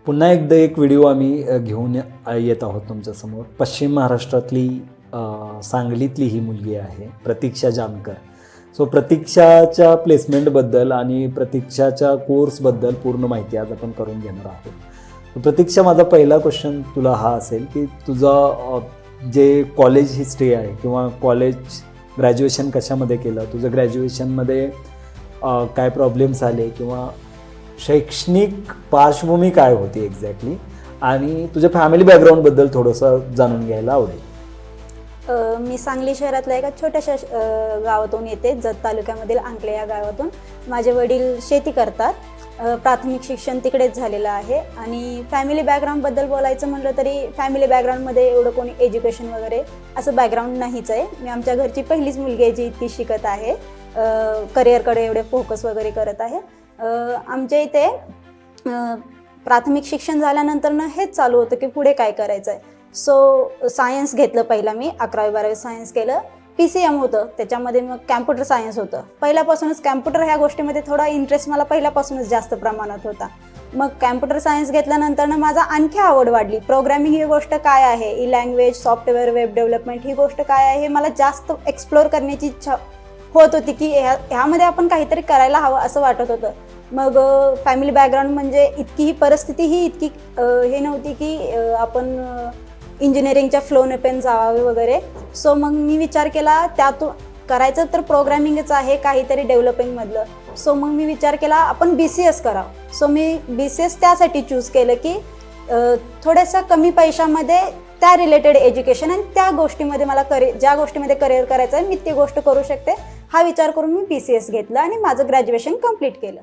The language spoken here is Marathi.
पुन्हा एकदा एक व्हिडिओ आम्ही घेऊन येत आहोत तुमच्यासमोर. पश्चिम महाराष्ट्रातली सांगलीतली ही मुलगी आहे प्रतीक्षा जानकर. सो प्रतीक्षाच्या प्लेसमेंटबद्दल आणि प्रतीक्षाच्या कोर्सबद्दल पूर्ण माहिती आज आपण करून घेणार आहोत. तर प्रतीक्षा, माझा पहिला क्वेश्चन तुला हा असेल की तुझा जे कॉलेज हिस्ट्री आहे किंवा कॉलेज ग्रॅज्युएशन कशामध्ये केलं, तुझं ग्रॅज्युएशनमध्ये काय प्रॉब्लेम्स आले किंवा शैक्षणिक पार्श्वभूमी काय होती एक्झॅक्टली, आणि तुझ्या फॅमिली बॅकग्राऊंडबद्दल थोडंसं जाणून घ्यायला आवडेल. मी सांगली शहरातल्या एका छोट्याशा गावातून येते, जत तालुक्यामधील अंकले या गावातून. माझे वडील शेती करतात. प्राथमिक शिक्षण तिकडेच झालेलं आहे. आणि फॅमिली बॅकग्राऊंडबद्दल बोलायचं म्हटलं तरी फॅमिली बॅकग्राऊंडमध्ये एवढं कोणी एज्युकेशन वगैरे असं बॅकग्राऊंड नाहीच आहे. मी आमच्या घरची पहिलीच मुलगी आहे जी इतकी शिकत आहे, करिअरकडे एवढे फोकस वगैरे करत आहे. आमच्या इथे प्राथमिक शिक्षण झाल्यानंतर हेच चालू होतं की पुढे काय करायचं आहे. सो सायन्स घेतलं पहिला मी. 11वी-12वी सायन्स केलं. PCM होतं, त्याच्यामध्ये मग कॅम्प्युटर सायन्स होतं. पहिल्यापासूनच कॅम्प्युटर ह्या गोष्टीमध्ये थोडा इंटरेस्ट मला पहिल्यापासूनच जास्त प्रमाणात होता. मग कॅम्प्युटर सायन्स घेतल्यानंतर माझा आणखी आवड वाढली. प्रोग्रॅमिंग ही गोष्ट काय आहे, e language, software, web development ही गोष्ट काय आहे हे मला जास्त एक्सप्लोअर करण्याची इच्छा होत होती की ह्यामध्ये आपण काहीतरी करायला हवं असं वाटत होतं. मग फॅमिली बॅकग्राऊंड म्हणजे इतकी ही परिस्थिती ही इतकी हे नव्हती की आपण इंजिनिअरिंगच्या फ्लोने पण जावे वगैरे. सो मग मी विचार केला त्यातून करायचं तर प्रोग्रॅमिंगच आहे काहीतरी डेव्हलपिंगमधलं. सो मग मी विचार केला आपण BCS करावं. सो मी BCS त्यासाठी चूज केलं की थोड्याशा कमी पैशामध्ये त्या रिलेटेड एज्युकेशन आणि त्या गोष्टीमध्ये मला ज्या गोष्टीमध्ये करिअर करायचं आहे मी ती गोष्ट करू शकते हा विचार करून मी BCS घेतलं आणि माझं ग्रॅज्युएशन कंप्लीट केलं.